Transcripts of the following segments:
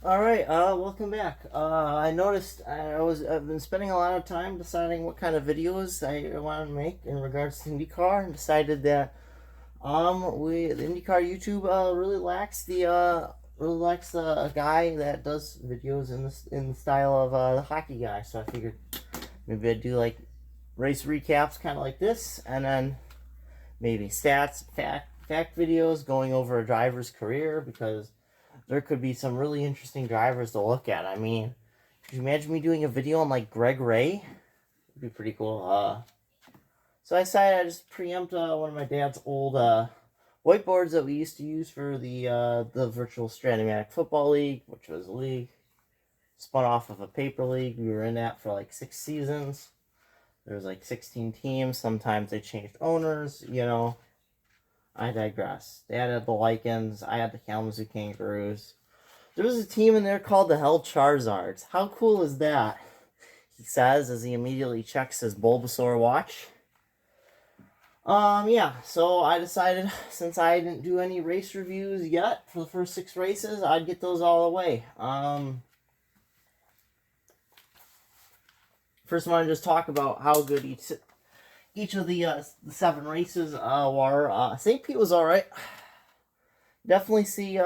Alright, welcome back. I noticed I've been spending a lot of time deciding what kind of videos I want to make in regards to IndyCar, and decided that the IndyCar YouTube really lacks a guy that does videos in the style of the hockey guy. So I figured maybe I'd do like race recaps, kind of like this, and then maybe fact videos going over a driver's career, because there could be some really interesting drivers to look at. I mean, could you imagine me doing a video on like Greg Ray? It'd be pretty cool. So I decided I just preempt one of my dad's old whiteboards that we used to use for the virtual Stratomatic Football League, which was a league spun off of a paper league. We were in that for like 6 seasons. There was like 16 teams. Sometimes they changed owners. I digress. Dad had the Lycans. I had the Kalamazoo Kangaroos. There was a team in there called the Hell Charizards. How cool is that? He says as he immediately checks his Bulbasaur watch. Yeah, so I decided, since I didn't do any race reviews yet for the first 6 races, I'd get those all away. First, I want to just talk about how good each of the 7 races were. St. Pete was alright. Definitely see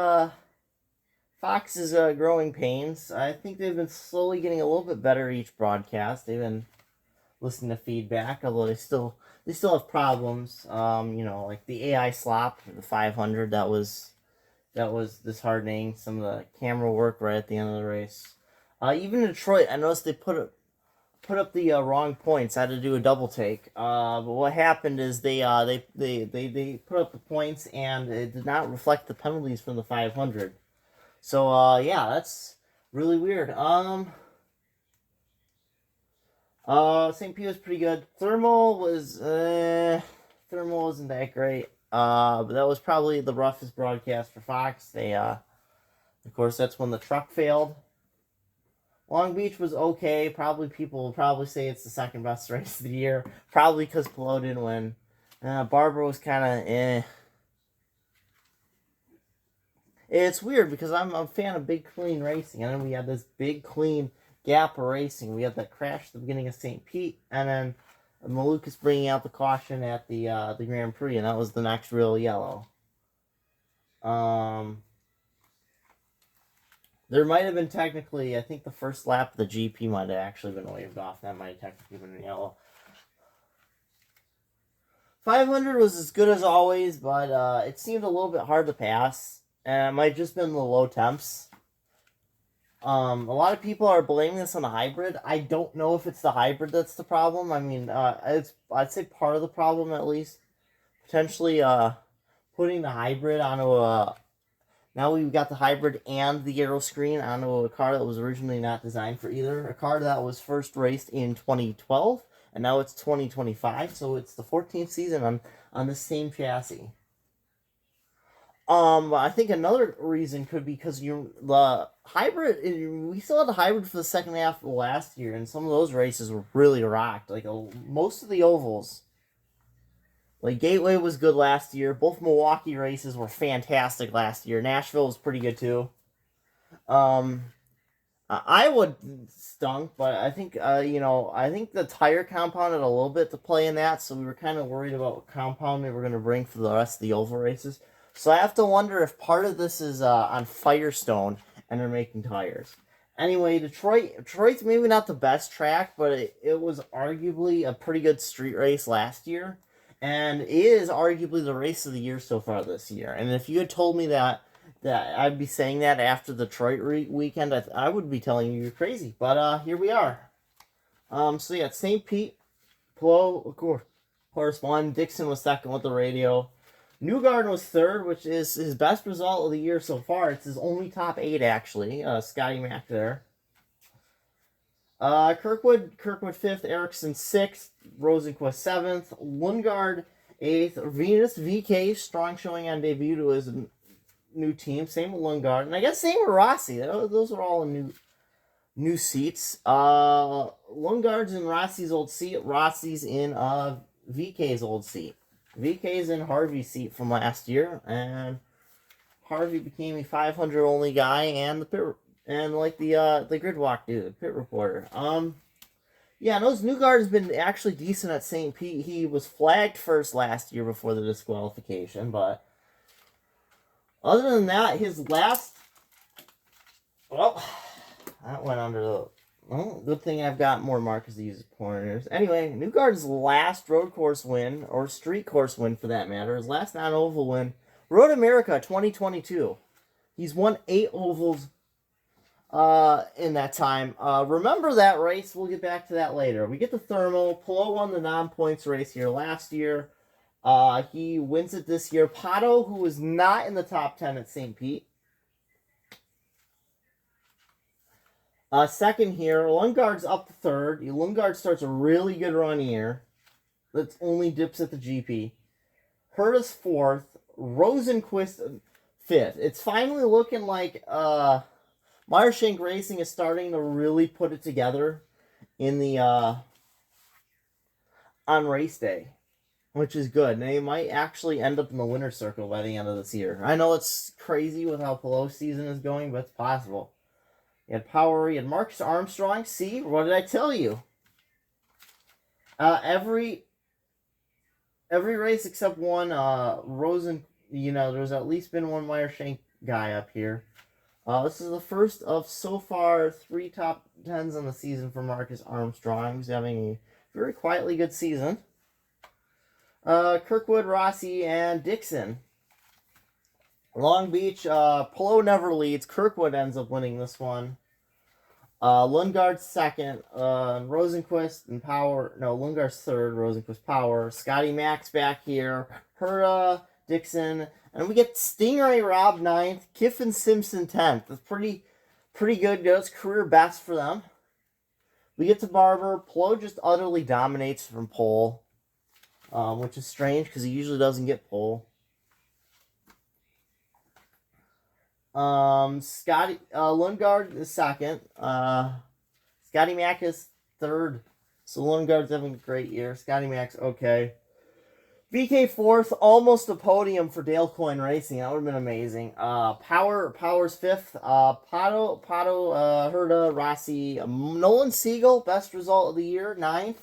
Fox's growing pains. I think they've been slowly getting a little bit better each broadcast. They've been listening to feedback, although they still have problems. Like the AI slop, the 500, that was disheartening. Some of the camera work right at the end of the race. Even Detroit, I noticed they put up the wrong points. I had to do a double take. But what happened is they put up the points, and it did not reflect the penalties from the 500. So yeah, that's really weird. St. Pete was pretty good. Thermal wasn't that great. But that was probably the roughest broadcast for Fox. Of course, that's when the truck failed. Long Beach was okay. People will probably say it's the second best race of the year. Probably because Pelot didn't win. Barbara was kind of eh. It's weird because I'm a fan of big clean racing, and then we had this big clean gap of racing. We had that crash at the beginning of St. Pete, and then Malukas bringing out the caution at the Grand Prix, and that was the next real yellow. There might have been technically, I think the first lap of the GP might have actually been waved off. That might have technically been yellow. 500 was as good as always, but it seemed a little bit hard to pass, and it might have just been the low temps. A lot of people are blaming this on the hybrid. I don't know if it's the hybrid that's the problem. I mean, I'd say part of the problem, at least. Potentially putting the hybrid onto a... Now we've got the hybrid and the aero screen onto a car that was originally not designed for either. A car that was first raced in 2012, and now it's 2025, so it's the 14th season on the same chassis. I think another reason could be because the hybrid. We still had the hybrid for the second half of last year, and some of those races were really rocked. Like most of the ovals, like Gateway was good last year. Both Milwaukee races were fantastic last year. Nashville was pretty good too. Iowa stunk, but I think I think the tire compound had a little bit to play in that, so we were kind of worried about what compound they were going to bring for the rest of the oval races. So I have to wonder if part of this is on Firestone and they're making tires. Anyway, Detroit's maybe not the best track, but it was arguably a pretty good street race last year, and it is arguably the race of the year so far this year. And if you had told me that I'd be saying that after the Detroit weekend, I would be telling you you're crazy. But here we are. So yeah, St. Pete, Pelot, of course, won. Dixon was second with the radio. Newgarden was third, which is his best result of the year so far. It's his only top 8, actually. Scotty Mack there. Kirkwood fifth, Erickson sixth, Rosenquist seventh, Lundgaard eighth, Venus VK strong showing on debut to his new team. Same with Lundgaard, and I guess same with Rossi. Those are all new seats. Lundgaard's in Rossi's old seat. Rossi's in VK's old seat. VK's in Harvey's seat from last year, and Harvey became a 500 only guy and the And like the grid walk dude, pit reporter. Yeah, those Newgard's been actually decent at St. Pete. He was flagged first last year before the disqualification, but other than that, his last... Well, that went under the... Well, good thing I've got more markers to use as pointers. Anyway, Newgard's last road course win, or street course win for that matter, his last non-oval win, Road America 2022. He's won 8 ovals in that time. Remember that race? We'll get back to that later. We get the thermal. Polo won the non-points race here last year. He wins it this year. Pato, who was not in the top 10 at St. Pete. Second here. Lundgaard's up to third. Lundgaard starts a really good run here. That's only dips at the GP. Herta's fourth. Rosenquist fifth. It's finally looking like Meyershank Racing is starting to really put it together in the on race day, which is good. And they might actually end up in the winner's circle by the end of this year. I know it's crazy with how Pelot's season is going, but it's possible. You had Power, you had Marcus Armstrong. See, what did I tell you? Every race except one, Rosen, there's at least been one Meyershank guy up here. This is the first of, so far, 3 top 10s on the season for Marcus Armstrong, who's having a very quietly good season. Kirkwood, Rossi, and Dixon. Long Beach, Pelot never leads. Kirkwood ends up winning this one. Lundgaard's second. Rosenquist and Power. No, Lundgaard's third. Rosenquist, Power. Scotty Max back here. Herta, Dixon. And we get Stingray Rob 9th. Kiffin Simpson 10th. That's pretty good. That's career best for them. We get to Barber. Pelot just utterly dominates from pole. Which is strange because he usually doesn't get pole. Lundgaard is second. Scotty Mack is third. So Lundgaard's having a great year. Scotty Mack's okay. VK fourth, almost a podium for Dale Coyne Racing. That would have been amazing. Power's fifth. Pato, Herta, Rossi, Nolan Siegel, best result of the year, 9th.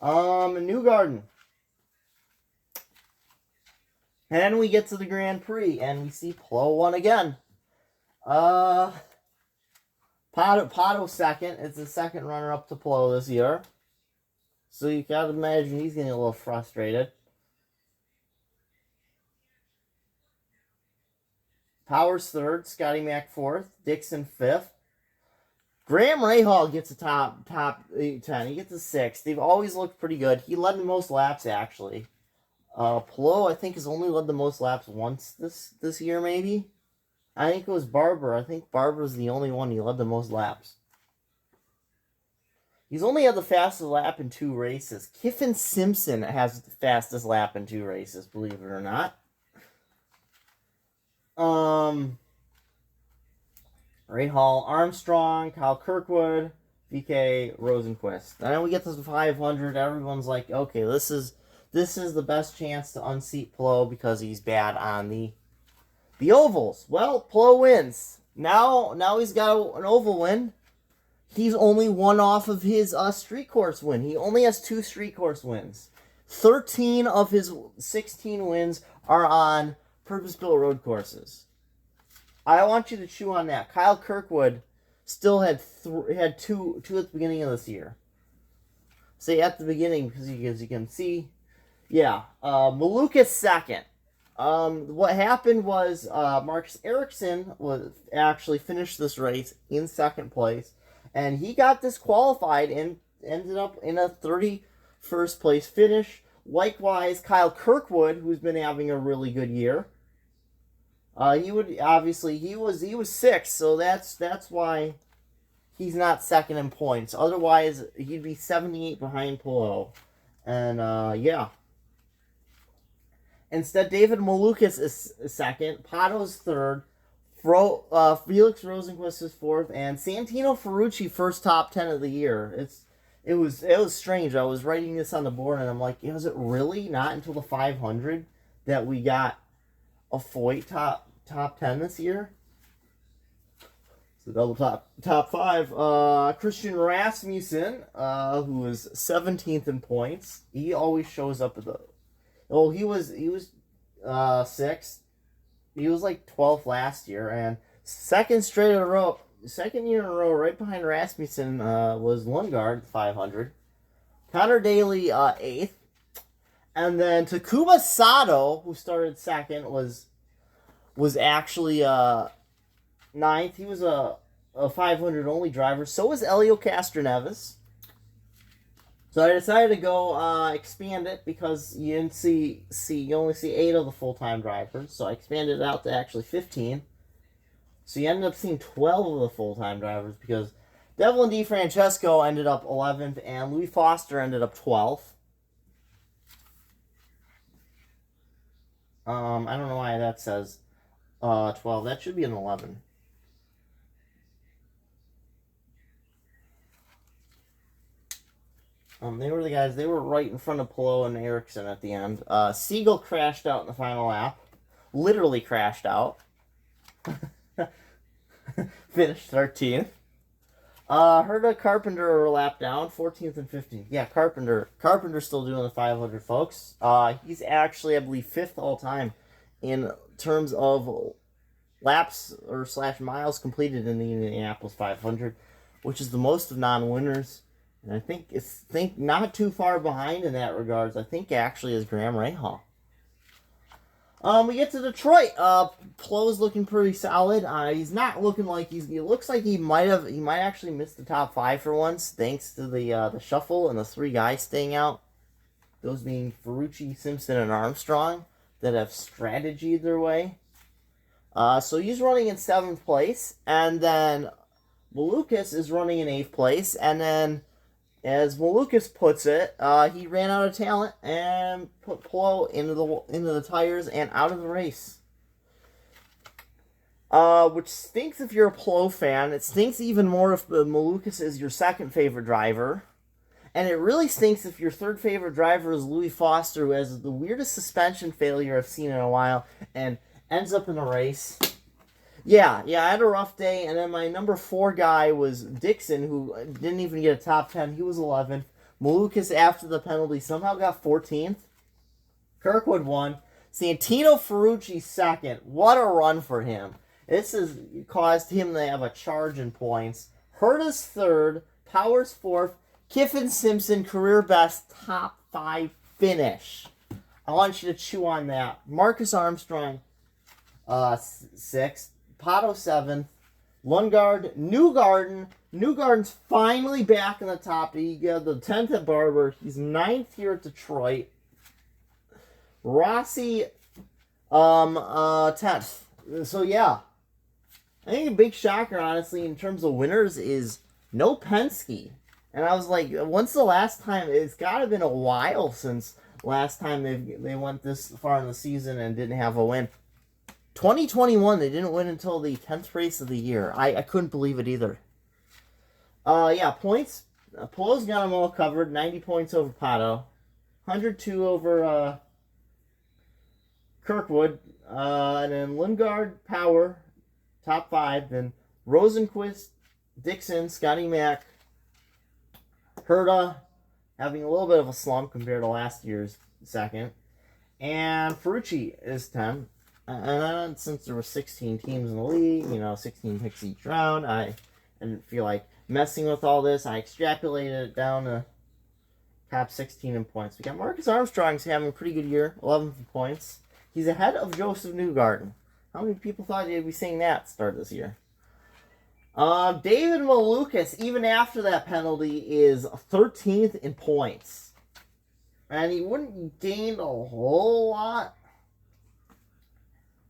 Newgarden. And we get to the Grand Prix, and we see Pelot won again. Pato second. It's the second runner-up to Pelot this year. So you gotta imagine he's getting a little frustrated. Power's third. Scotty Mack fourth. Dixon fifth. Graham Rahal gets a top 10. He gets a 6th. They've always looked pretty good. He led the most laps, actually. Pelot, I think, has only led the most laps once this year, maybe. I think it was Barber. I think Barber's the only one he led the most laps. He's only had the fastest lap in 2 races. Kiffin Simpson has the fastest lap in 2 races, believe it or not. Rahal, Armstrong, Kyle Kirkwood, VK, Rosenquist. And then we get to the 500. Everyone's like, okay, this is the best chance to unseat Pelot because he's bad on the ovals. Well, Pelot wins. Now he's got an oval win. He's only one off of his street course win. He only has 2 street course wins. 13 of his 16 wins are on purpose-built road courses. I want you to chew on that. Kyle Kirkwood still had 2 at the beginning of this year. Say at the beginning because you can see. Yeah, Malukas second. What happened was Marcus Ericsson actually finished this race in second place, and he got disqualified and ended up in a 31st place finish. Likewise, Kyle Kirkwood, who's been having a really good year, he was 6th, so that's why he's not second in points. Otherwise, he'd be 78 behind Pelot, and yeah. Instead, David Malukas is second. Pato's third. Felix Rosenquist is fourth, and Santino Ferrucci first top 10 of the year. It was strange. I was writing this on the board, and I'm like, is it really not until the 500 that we got a Foyt top 10 this year? So double top five. Christian Rasmussen, who was 17th in points. He always shows up at the. Oh, he was 6th. He was like 12th last year, and second year in a row, right behind Rasmussen was Lundgaard 500. Connor Daly 8th, and then Takuma Sato, who started second, was actually 9th. He was a 500 only driver. So was Elio Castroneves. So I decided to go expand it because you only see 8 of the full-time drivers. So I expanded it out to actually 15. So you ended up seeing 12 of the full-time drivers because Devlin DeFrancesco ended up 11th and Louis Foster ended up 12th. I don't know why that says 12. That should be an 11. They were the guys. They were right in front of Palou and Ericsson at the end. Siegel crashed out in the final lap. Literally crashed out. Finished 13th. Herta Carpenter were a lap down, 14th and 15th. Yeah, Carpenter's still doing the 500, folks. He's actually, I believe, 5th all time in terms of laps or / miles completed in the Indianapolis 500, which is the most of non-winners. And I think not too far behind in that regards. I think actually is Graham Rahal. We get to Detroit. Plou's looking pretty solid. He's not looking like he looks like he might actually miss the top 5 for once, thanks to the shuffle and the 3 guys staying out. Those being Ferrucci, Simpson, and Armstrong that have strategied their way. So he's running in 7th place, and then Malukas is running in 8th place, and then, as Malukas puts it, he ran out of talent and put Palou into the tires and out of the race. Which stinks if you're a Palou fan. It stinks even more if Malukas is your second favorite driver. And it really stinks if your third favorite driver is Louis Foster, who has the weirdest suspension failure I've seen in a while and ends up in a race. Yeah, I had a rough day, and then my number 4 guy was Dixon, who didn't even get a top 10. He was 11th. Malukas, after the penalty, somehow got 14th. Kirkwood won. Santino Ferrucci 2nd. What a run for him. This has caused him to have a charge in points. Herta's 3rd. Powers 4th. Kiffin Simpson, career best, top 5 finish. I want you to chew on that. Marcus Armstrong, 6th. Pato 7th. Lundgaard, Newgarden's finally back in the top. He got the 10th at Barber. He's 9th here at Detroit. Rossi, 10th. So yeah, I think a big shocker, honestly, in terms of winners is no Penske. And I was like, when's the last time? It's got to have been a while since last time they went this far in the season and didn't have a win. 2021, they didn't win until the 10th race of the year. I couldn't believe it either. Yeah, points. Palou's got them all covered. 90 points over Pato. 102 over Kirkwood. And then Lundgaard, Power, top 5. Then Rosenquist, Dixon, Scotty Mack, Herta, having a little bit of a slump compared to last year's 2nd. And Ferrucci is 10. And since there were 16 teams in the league, 16 picks each round, I didn't feel like messing with all this. I extrapolated it down to top 16 in points. We got Marcus Armstrong's having a pretty good year, 11 points. He's ahead of Joseph Newgarden. How many people thought he'd be saying that start this year? David Malukas, even after that penalty, is 13th in points. And he wouldn't gain a whole lot.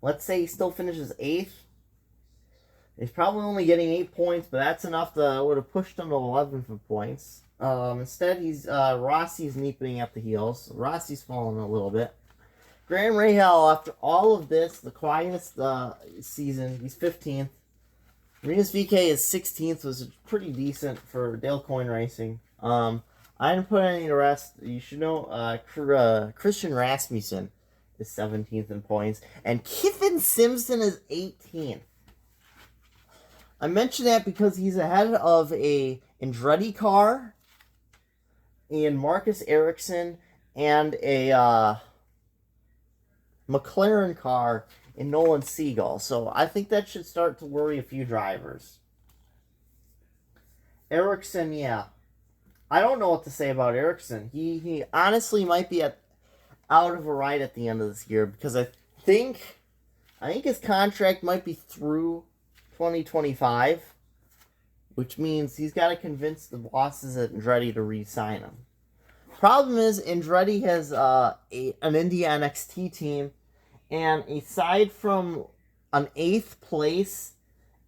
Let's say he still finishes 8th. He's probably only getting 8 points, but that's enough that would have pushed him to 11th in points. Instead, Rossi's nipping at the heels. Rossi's falling a little bit. Graham Rahal, after all of this, the quietest season, he's 15th. Rinus VeeKay is 16th, was pretty decent for Dale Coyne Racing. I didn't put any to rest. You should know Christian Rasmussen is 17th in points, and Kiffin Simpson is 18th. I mention that because he's ahead of a Andretti car and Marcus Ericsson and a McLaren car in Nolan Siegel. So I think that should start to worry a few drivers. Ericsson, yeah. I don't know what to say about Ericsson. He honestly might be out of a ride at the end of this year because I think his contract might be through 2025, which means he's got to convince the bosses at Andretti to re-sign him. Problem is, Andretti has an Indy NXT team, and aside from an 8th place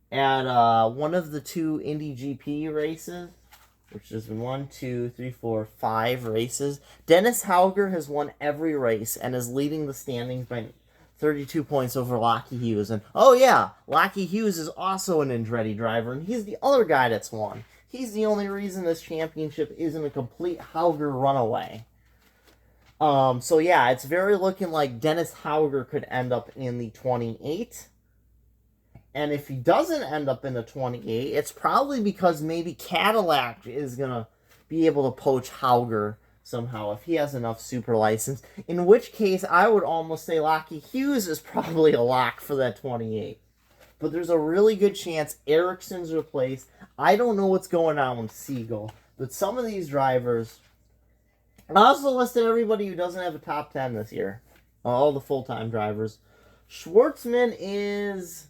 at one of the 2 Indy GP races, which has been 1, 2, 3, 4, 5 races, Dennis Hauger has won every race and is leading the standings by 32 points over Lockie Hughes. And, oh yeah, Lockie Hughes is also an Andretti driver, and he's the other guy that's won. He's the only reason this championship isn't a complete Hauger runaway. So yeah, it's very looking like Dennis Hauger could end up in the 28. And if he doesn't end up in the 28, it's probably because maybe Cadillac is going to be able to poach Hauger somehow if he has enough super license. In which case, I would almost say Lockie Hughes is probably a lock for that 28. But there's a really good chance Ericsson's replaced. I don't know what's going on with Siegel, but some of these drivers... I also listed everybody who doesn't have a top 10 this year. All the full-time drivers. Schwartzman is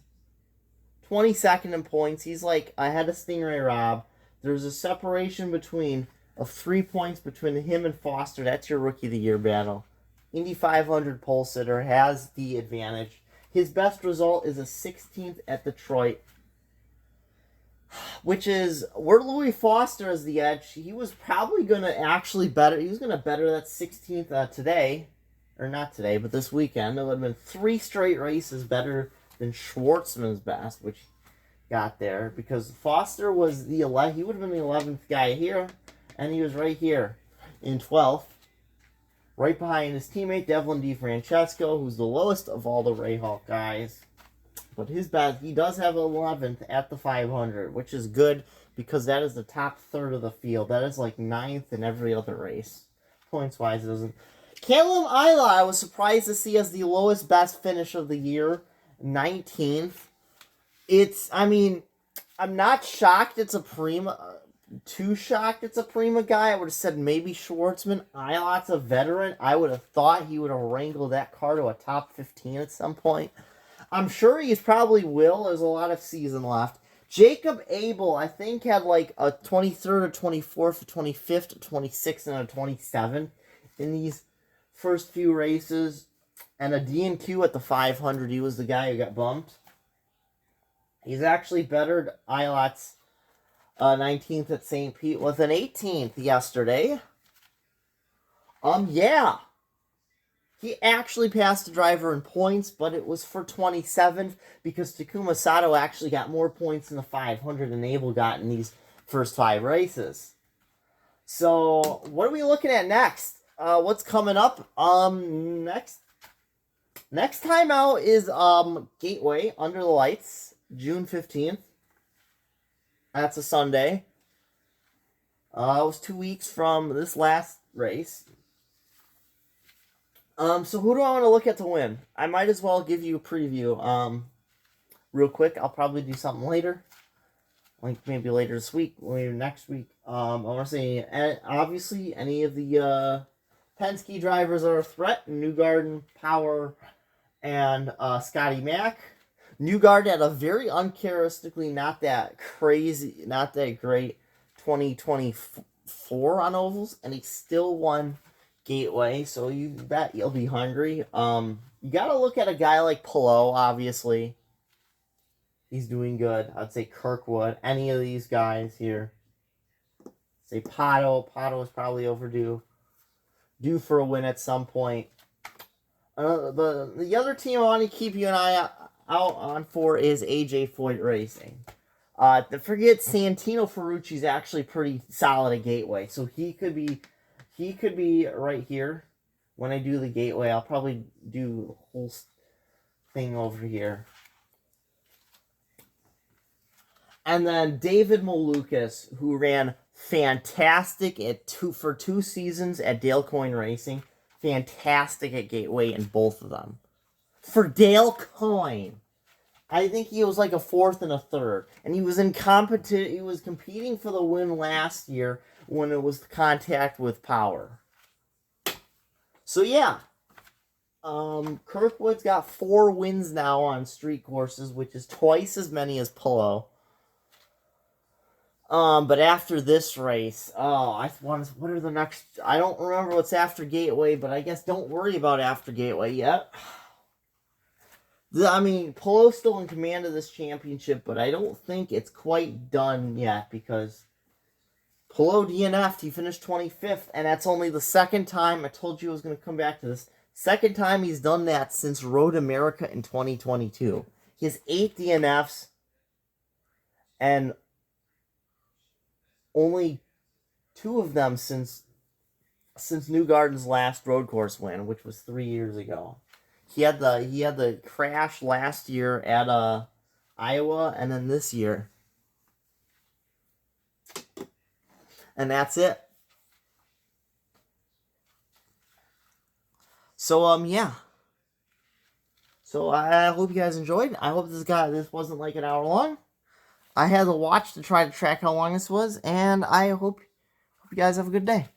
22nd in points. He's like ahead of Stingray Robb. There's a separation of 3 points between him and Foster. That's your Rookie of the Year battle. Indy 500 pole sitter has the advantage. His best result is a 16th at Detroit, which is where Louis Foster has the edge. He was probably going to actually better. He was going to better that 16th today, or not today, but this weekend. It would have been 3 straight races better than Schwartzman's best, which got there because Foster was the 11th. He would have been the 11th guy here, and he was right here in 12th. Right behind his teammate, Devlin DeFrancesco, who's the lowest of all the Rahal guys. But his best, he does have 11th at the 500, which is good because that is the top third of the field. That is like 9th in every other race. Points-wise, it doesn't. Callum Isla, I was surprised to see as the lowest best finish of the year, 19th. I'm not shocked it's a Prima. Too shocked it's a Prima guy. I would have said maybe Schwartzman. Ilot's a veteran. I would have thought he would have wrangled that car to a top 15 at some point. I'm sure he probably will. There's a lot of season left. Jacob Abel, I think, had like a 23rd or 24th or 25th or 26th and a 27th in these first few races. And a D&Q at the 500. He was the guy who got bumped. He's actually bettered Ilot's 19th at St. Pete with an 18th yesterday. Yeah. He actually passed the driver in points, but it was for 27th because Takuma Sato actually got more points in the 500 than Abel got in these first 5 races. So, what are we looking at next? What's coming up? Next time out is Gateway Under the Lights, June 15th. That's a Sunday. It was 2 weeks from this last race. So who do I want to look at to win? I might as well give you a preview. Real quick, I'll probably do something later. Like maybe later this week, maybe next week. I want to say, obviously, any of the Penske drivers are a threat. Newgarden, Power, and Scotty Mack. Newgarden had a very uncharacteristically not that great 2024 on ovals, and he still won Gateway, so you bet you'll be hungry. You got to look at a guy like Palou, obviously. He's doing good. I'd say Kirkwood, any of these guys here. Say Pato. Pato is probably overdue. Due for a win at some point. The other team I want to keep you an eye out on for is AJ Foyt Racing. Forget Santino Ferrucci's actually pretty solid at Gateway, so he could be right here when I do the Gateway. I'll probably do the whole thing over here. And then David Malukas, who ran fantastic for 2 seasons at Dale Coyne Racing. Fantastic at Gateway in both of them. For Dale Coyne, I think he was like a 4th and a 3rd. And he was he was competing for the win last year when it was contact with power. So yeah. Kirkwood's got 4 wins now on street courses, which is twice as many as Polo. But after this race, what are the next? I don't remember what's after Gateway, but I guess don't worry about after Gateway yet. I mean, Polo's still in command of this championship, but I don't think it's quite done yet because Polo DNF'd. He finished 25th, and that's only the second time. I told you I was going to come back to this. Second time he's done that since Road America in 2022. He has 8 DNFs, and only 2 of them since Newgarden's last road course win, which was 3 years ago. He had the crash last year at Iowa, and then this year, and that's it. So yeah. So I hope you guys enjoyed. I hope this wasn't like an hour long. I had to watch to try to track how long this was, and I hope you guys have a good day.